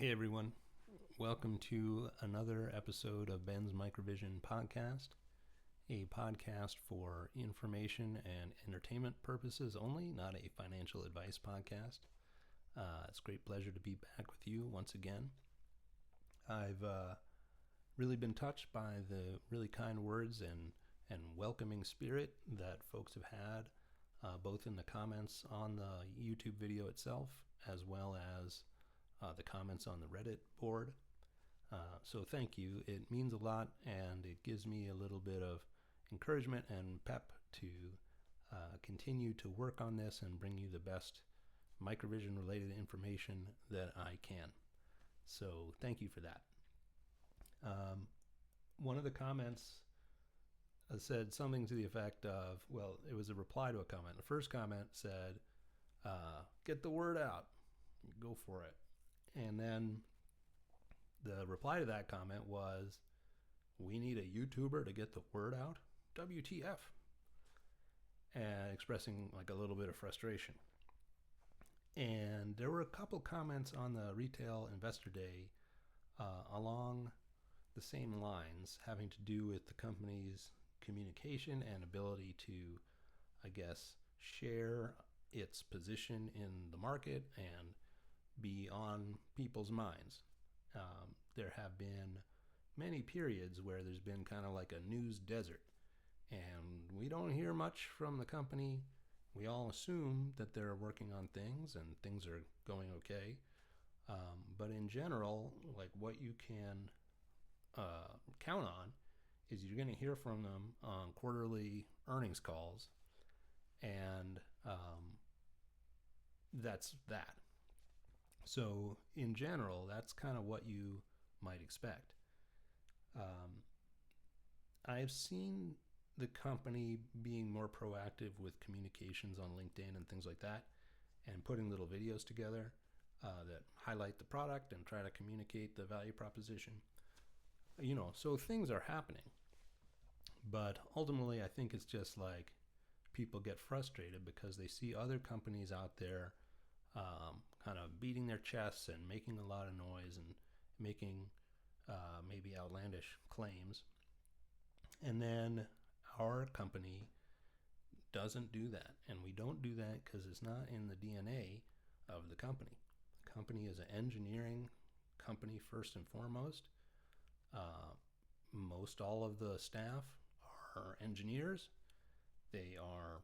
Hey everyone, welcome to another episode of Ben's MicroVision podcast, a podcast for information and entertainment purposes only, not a financial advice podcast. It's a great pleasure to be back with you once again. I've really been touched by the really kind words and welcoming spirit that folks have had, both in the comments on the YouTube video itself, as well as the comments on the Reddit board. So thank you. It means a lot, and it gives me a little bit of encouragement and pep to continue to work on this and bring you the best MicroVision related information that I can. So thank you for that. One of the comments said something to the effect of, well, it was a reply to a comment. The first comment said, get the word out, go for it. And then the reply to that comment was, we need a YouTuber to get the word out? WTF? And expressing like a little bit of frustration. And there were a couple comments on the Retail Investor Day along the same lines, having to do with the company's communication and ability to, I guess, share its position in the market and be on people's minds. There have been many periods where there's been kind of like a news desert, and we don't hear much from the company. We all assume that they're working on things and things are going okay. But in general, like what you can count on is you're going to hear from them on quarterly earnings calls, and that's that. So in general, that's kind of what you might expect. I've seen the company being more proactive with communications on LinkedIn and things like that, and putting little videos together that highlight the product and try to communicate the value proposition. So things are happening. But ultimately, I think it's just like people get frustrated because they see other companies out there kind of beating their chests and making a lot of noise and making maybe outlandish claims. And then our company doesn't do that. And we don't do that because it's not in the DNA of the company. The company is an engineering company first and foremost. Most all of the staff are engineers. They are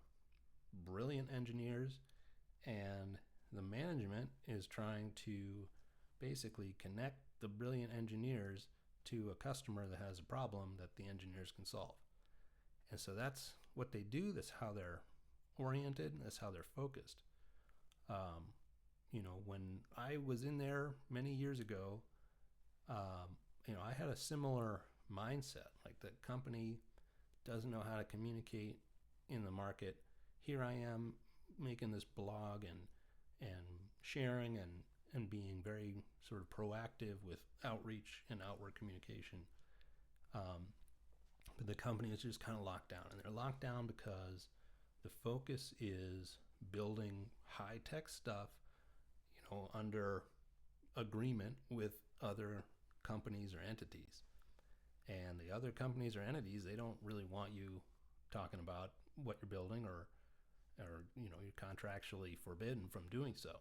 brilliant engineers, and the management is trying to basically connect the brilliant engineers to a customer that has a problem that the engineers can solve. And so that's what they do. That's how they're oriented. That's how they're focused. When I was in there many years ago, I had a similar mindset. Like, the company doesn't know how to communicate in the market. Here I am making this blog and sharing and being very sort of proactive with outreach and outward communication. But the company is just kind of locked down. And they're locked down because the focus is building high-tech stuff, under agreement with other companies or entities. And the other companies or entities, they don't really want you talking about what you're building, or you're contractually forbidden from doing so.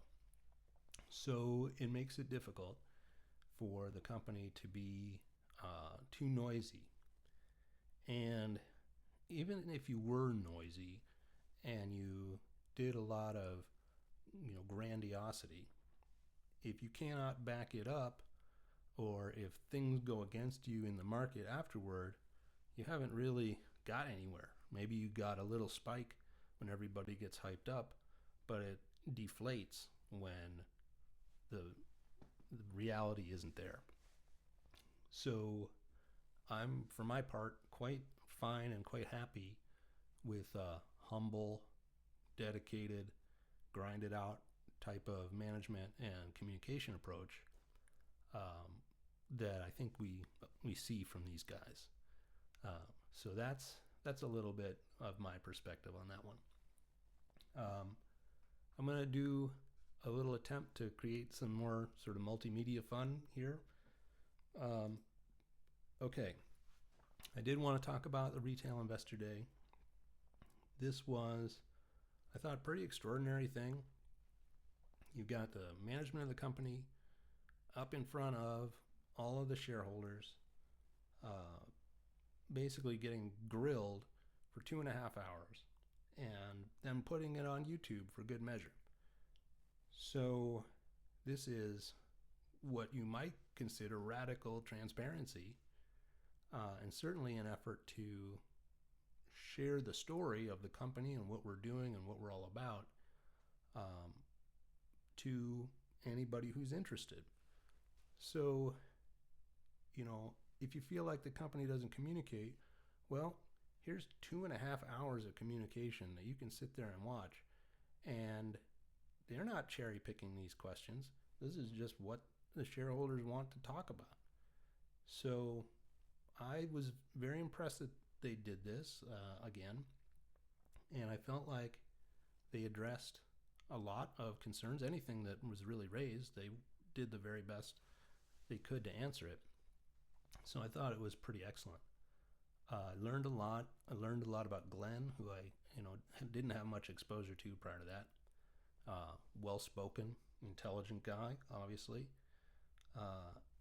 So it makes it difficult for the company to be too noisy. And even if you were noisy and you did a lot of grandiosity, if you cannot back it up, or if things go against you in the market afterward, you haven't really got anywhere. Maybe you got a little spike when everybody gets hyped up, but it deflates when the reality isn't there. So I'm, for my part, quite fine and quite happy with a humble, dedicated, grinded out type of management and communication approach that I think we see from these guys. So that's a little bit of my perspective on that one. I'm going to do a little attempt to create some more sort of multimedia fun here. Okay, I did want to talk about the Retail Investor Day. This was, I thought, a pretty extraordinary thing. You've got the management of the company up in front of all of the shareholders, basically getting grilled for 2.5 hours and then putting it on YouTube for good measure. So this is what you might consider radical transparency, and certainly an effort to share the story of the company and what we're doing and what we're all about to anybody who's interested. So, if you feel like the company doesn't communicate, well, here's 2.5 hours of communication that you can sit there and watch. And they're not cherry picking these questions. This is just what the shareholders want to talk about. So I was very impressed that they did this again. And I felt like they addressed a lot of concerns. Anything that was really raised, they did the very best they could to answer it. So I thought it was pretty excellent. I learned a lot. I learned a lot about Glenn, who I didn't have much exposure to prior to that. Well-spoken, intelligent guy, obviously.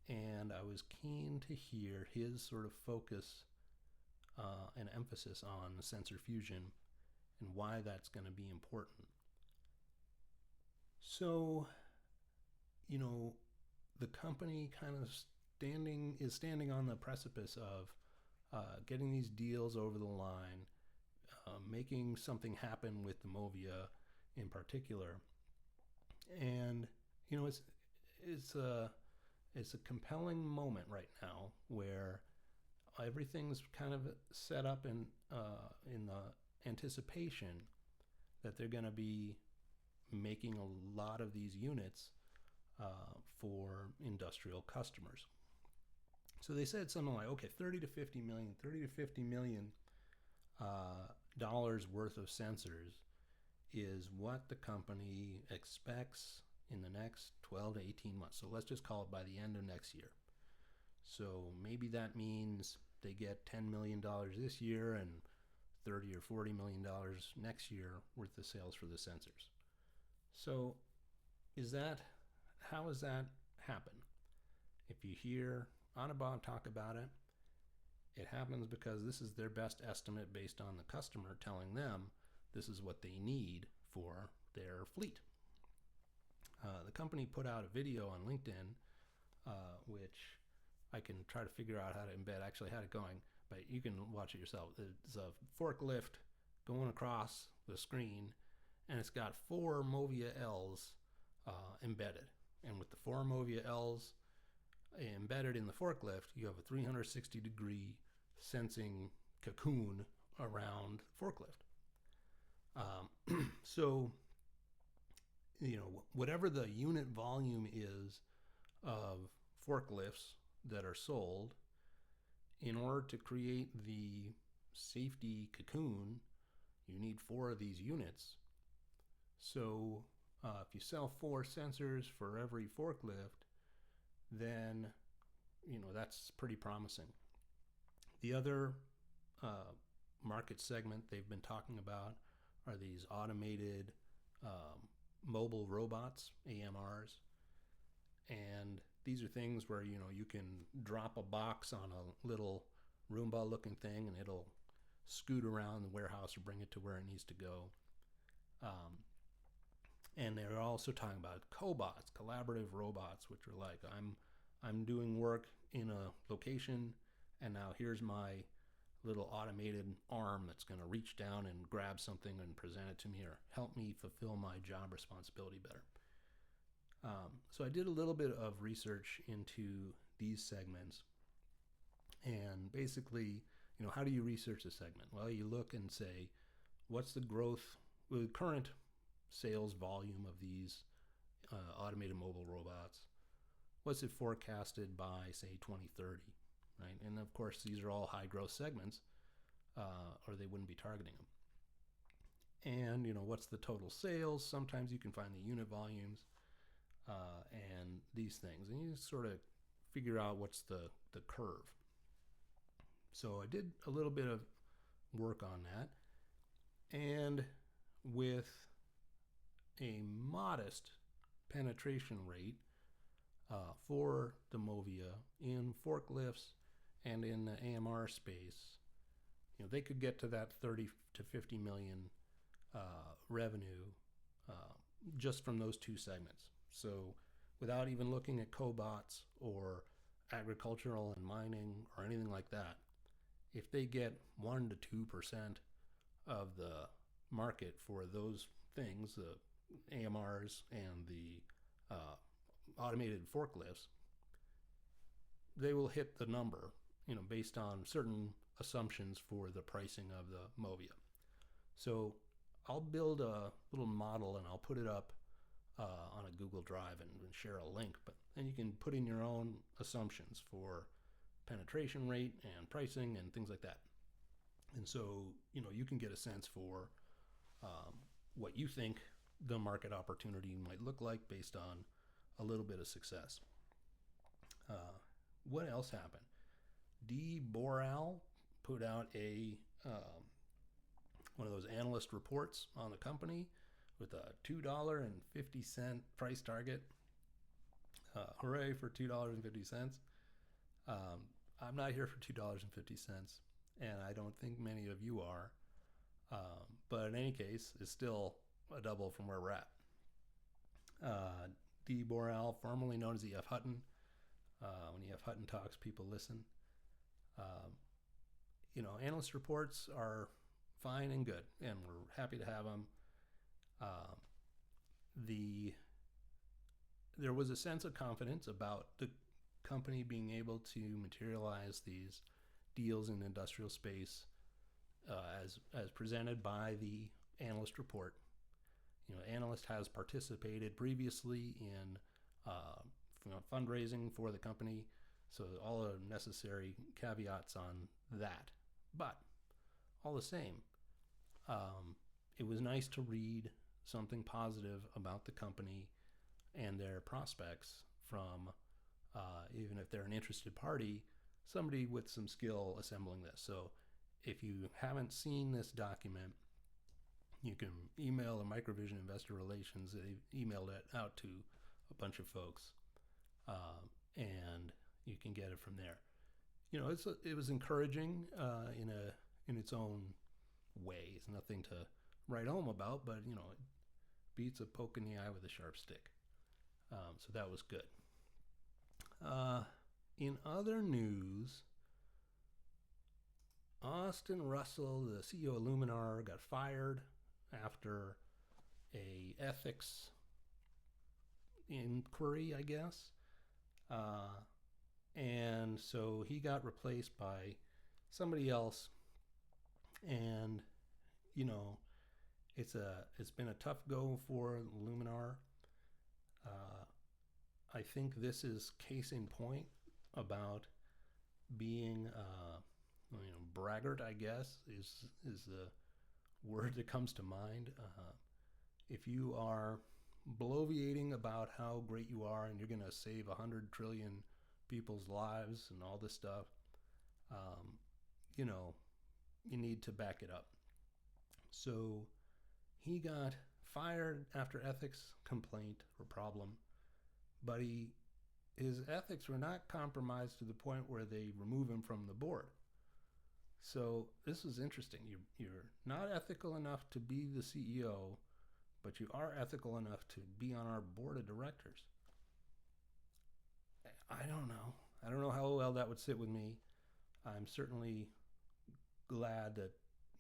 And I was keen to hear his sort of focus and emphasis on sensor fusion and why that's going to be important. So, the company kind of is standing on the precipice of getting these deals over the line, making something happen with the Movia in particular. And it's a compelling moment right now where everything's kind of set up in the anticipation that they're going to be making a lot of these units for industrial customers. So they said something like, okay, 30 to 50 million dollars worth of sensors is what the company expects in the next 12 to 18 months. So let's just call it by the end of next year. So maybe that means they get $10 million this year and $30 or $40 million next year worth of sales for the sensors. So how does that happen? If you hear Anubhav talk about it, it happens because this is their best estimate based on the customer telling them this is what they need for their fleet. The company put out a video on LinkedIn, which I can try to figure out how to embed. I actually had it going, but you can watch it yourself. It's a forklift going across the screen, and it's got 4 Movia Ls embedded. And with the 4 Movia Ls embedded in the forklift, you have a 360-degree sensing cocoon around the forklift. So, whatever the unit volume is of forklifts that are sold, in order to create the safety cocoon, you need 4 of these units. So if you sell 4 sensors for every forklift, then that's pretty promising. The other market segment they've been talking about are these automated mobile robots, AMRs. And these are things where you can drop a box on a little Roomba looking thing and it'll scoot around the warehouse or bring it to where it needs to go. And they're also talking about cobots, collaborative robots, which are like, I'm doing work in a location, and now here's my little automated arm that's going to reach down and grab something and present it to me or help me fulfill my job responsibility better. So I did a little bit of research into these segments, and basically, how do you research a segment? Well, you look and say, what's the current sales volume of these automated mobile robots? What's it forecasted by, say, 2030, right? And of course, these are all high growth segments, or they wouldn't be targeting them. and what's the total sales. Sometimes you can find the unit volumes and these things, and you sort of figure out what's the curve. So I did a little bit of work on that, and with a modest penetration rate for the MOVIA in forklifts and in the AMR space, they could get to that 30 to 50 million revenue just from those two segments. So without even looking at cobots or agricultural and mining or anything like that, if they get 1 to 2% of the market for those things, the AMRs and the automated forklifts, they will hit the number, based on certain assumptions for the pricing of the MOVIA. So I'll build a little model and I'll put it up on a Google Drive and share a link, but then you can put in your own assumptions for penetration rate and pricing and things like that. And so, you can get a sense for what you think the market opportunity might look like based on a little bit of success. What else happened? Boral put out one of those analyst reports on the company with a $2.50 price target. Hooray for $2.50. I'm not here for $2.50, and I don't think many of you are. But in any case, it's still a double from where we're at. Boral, formerly known as E.F. Hutton. When E.F. Hutton talks, people listen. Analyst reports are fine and good, and we're happy to have them. There was a sense of confidence about the company being able to materialize these deals in the industrial space as presented by the analyst report. Analyst has participated previously in fundraising for the company, so all the necessary caveats on that. But all the same, it was nice to read something positive about the company and their prospects from, even if they're an interested party, somebody with some skill assembling this. So if you haven't seen this document, you can email the MicroVision Investor Relations. They emailed it out to a bunch of folks, and you can get it from there. It was encouraging in its own way. It's nothing to write home about, but it beats a poke in the eye with a sharp stick. So that was good. In other news, Austin Russell, the CEO of Luminar, got fired after a ethics inquiry, I guess. And so he got replaced by somebody else. And, it's been a tough go for Luminar. I think this is case in point about being, braggart, I guess, is the word that comes to mind. If you are bloviating about how great you are and you're going to save 100 trillion people's lives and all this stuff, you need to back it up. So he got fired after ethics complaint or problem, but his ethics were not compromised to the point where they remove him from the board. So this is interesting. You're not ethical enough to be the CEO, but you are ethical enough to be on our board of directors. I don't know. I don't know how well that would sit with me. I'm certainly glad that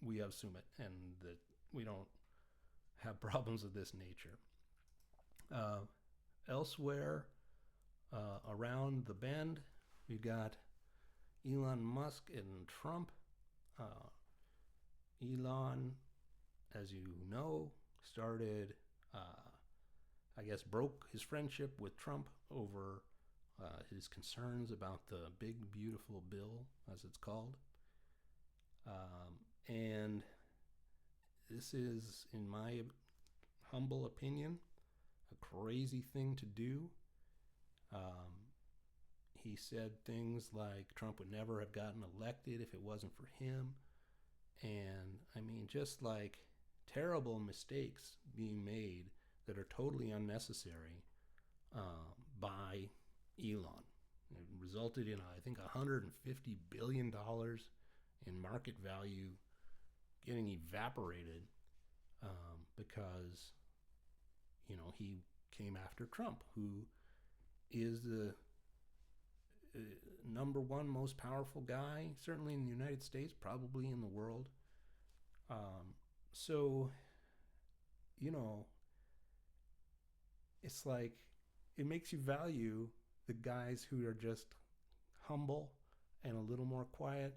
we have Sumit and that we don't have problems of this nature. Elsewhere, around the bend, we've got Elon Musk and Trump. Elon, as you know, started, broke his friendship with Trump over his concerns about the big, beautiful bill, as it's called. And this is, in my humble opinion, a crazy thing to do. He said things like Trump would never have gotten elected if it wasn't for him. And I mean, just like terrible mistakes being made that are totally unnecessary by Elon. It resulted in, I think, $150 billion in market value getting evaporated because, he came after Trump, who is the number one most powerful guy, certainly in the United States, probably in the world. So, it's like it makes you value the guys who are just humble and a little more quiet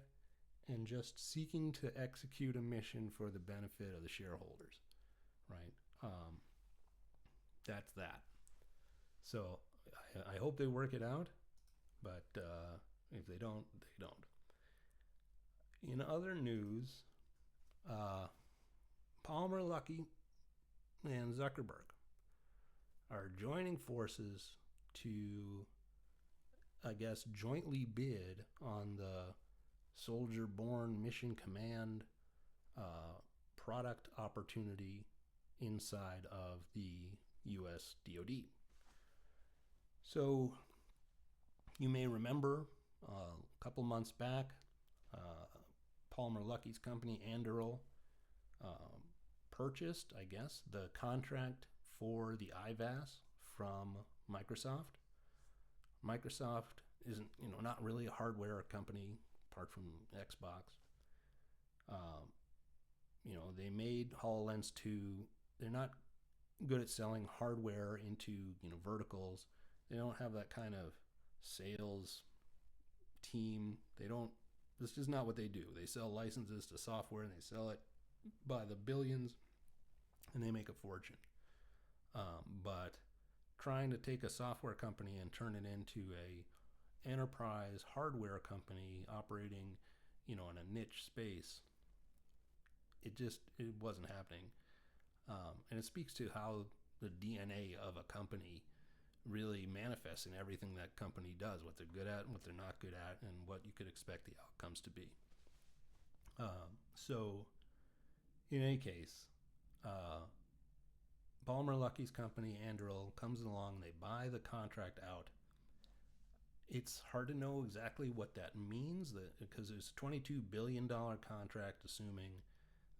and just seeking to execute a mission for the benefit of the shareholders, right? That's that. So I hope they work it out, but if they don't, they don't. In other news, Palmer, Luckey, and Zuckerberg are joining forces to, I guess, jointly bid on the Soldier-Borne Mission Command product opportunity inside of the U.S. DoD. So you may remember a couple months back, Palmer Luckey's company, Anduril, purchased, I guess, the contract for the IVAS from Microsoft. Microsoft isn't, not really a hardware company apart from Xbox. They made HoloLens 2. They're not good at selling hardware into, verticals. They don't have that kind of sales team. This is not what they do. They sell licenses to software and they sell it by the billions and they make a fortune. But trying to take a software company and turn it into a enterprise hardware company operating, in a niche space, it wasn't happening. And it speaks to how the DNA of a company really manifests in everything that company does, what they're good at and what they're not good at, and what you could expect the outcomes to be. So, in any case, Palmer Luckey's company, Anduril, comes along, they buy the contract out. It's hard to know exactly what that means, because it's a $22 billion contract, assuming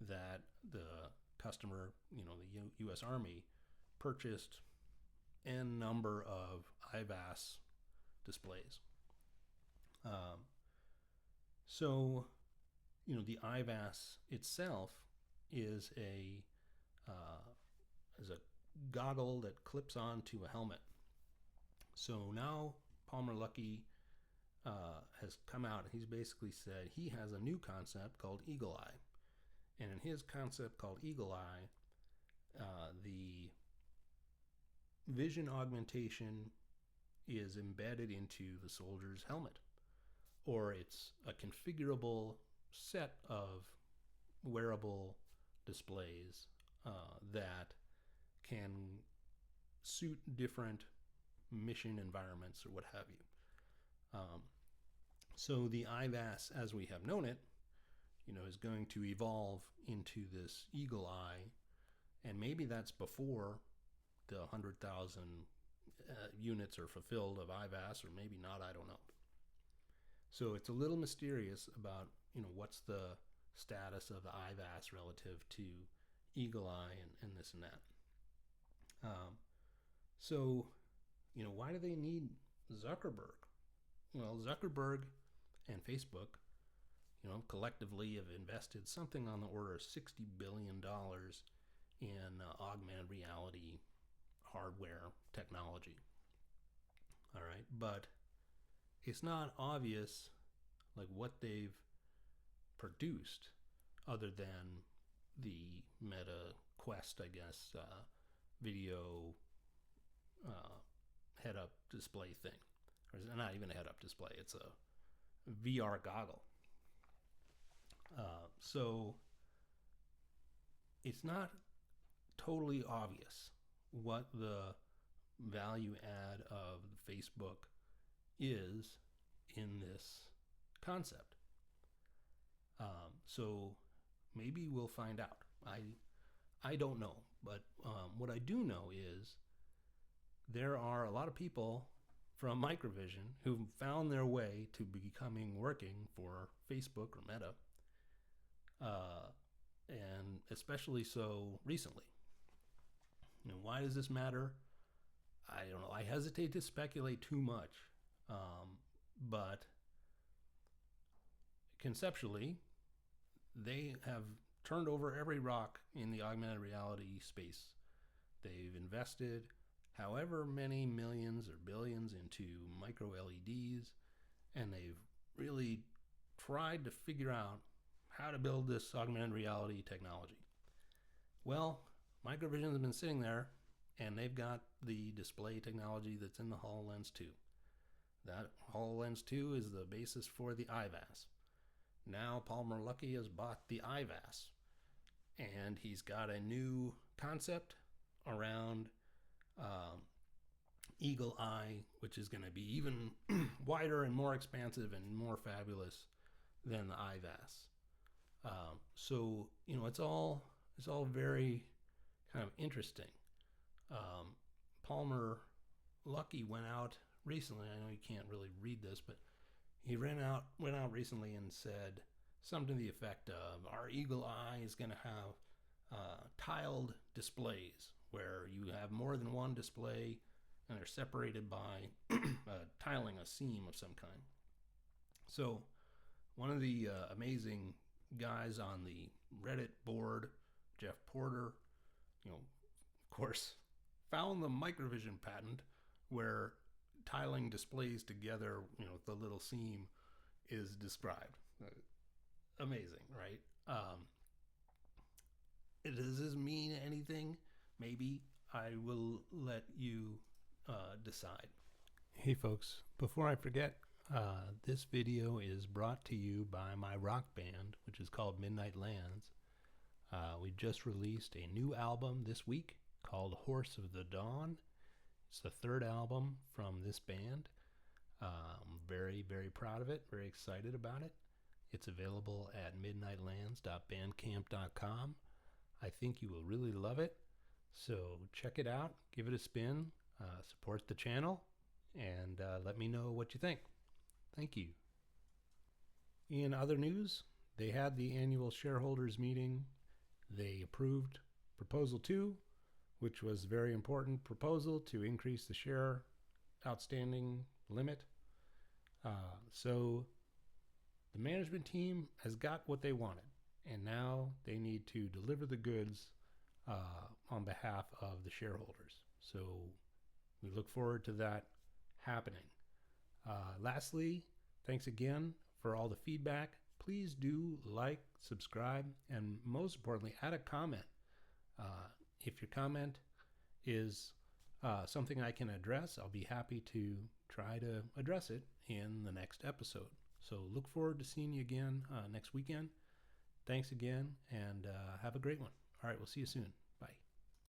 that the customer, the U.S. Army, purchased n number of IVAS displays. So, the IVAS itself is a goggle that clips onto a helmet. So now Palmer Luckey has come out and he's basically said he has a new concept called Eagle Eye. And in his concept called Eagle Eye, the vision augmentation is embedded into the soldier's helmet, or it's a configurable set of wearable displays that can suit different mission environments or what have you. So the IVAS, as we have known it, is going to evolve into this Eagle Eye, and maybe that's before the 100,000 units are fulfilled of IVAS, or maybe not, I don't know. So it's a little mysterious about, what's the status of the IVAS relative to Eagle Eye and this and that. So, why do they need Zuckerberg? Well, Zuckerberg and Facebook, collectively have invested something on the order of $60 billion in augmented reality hardware technology. All right, but it's not obvious what they've produced other than the Meta Quest, I guess, video head-up display thing. Or it's not even a head-up display, it's a VR goggle. So it's not totally obvious what the value add of Facebook is in this concept. So maybe we'll find out. I don't know, but what I do know is there are a lot of people from MicroVision who found their way to becoming working for Facebook or Meta, and especially so recently. Why does this matter? I don't know. I hesitate to speculate too much, but conceptually, they have turned over every rock in the augmented reality space. They've invested however many millions or billions into micro LEDs, and they've really tried to figure out how to build this augmented reality technology. Well, MicroVision has been sitting there, and they've got the display technology that's in the HoloLens 2. That HoloLens 2 is the basis for the IVAS. Now Palmer Luckey has bought the IVAS, and he's got a new concept around Eagle Eye, which is going to be even wider and more expansive and more fabulous than the IVAS. So it's all very kind of interesting. Palmer Luckey went out recently. I know you can't really read this, but he went out recently and said something to the effect of, our Eagle Eye is going to have tiled displays where you have more than one display and they're separated by tiling, a seam of some kind. So one of the amazing guys on the Reddit board, Jeff Porter, of course, found the MicroVision patent where tiling displays together, the little seam is described. Amazing, right? Does this mean anything? Maybe. I will let you decide. Hey folks, before I forget, this video is brought to you by my rock band, which is called Midnight Lands. We just released a new album this week called Horse of the Dawn. It's the third album from this band. I'm very, very proud of it, very excited about it. It's available at midnightlands.bandcamp.com. I think you will really love it. So check it out, give it a spin, support the channel, and let me know what you think. Thank you. In other news, they had the annual shareholders meeting. They approved Proposal 2, which was a very important proposal to increase the share outstanding limit. So the management team has got what they wanted, and now they need to deliver the goods on behalf of the shareholders. So we look forward to that happening. Lastly, thanks again for all the feedback. Please do like, subscribe, and most importantly, add a comment. If your comment is something I can address, I'll be happy to try to address it in the next episode. So look forward to seeing you again next weekend. Thanks again, and have a great one. All right, we'll see you soon.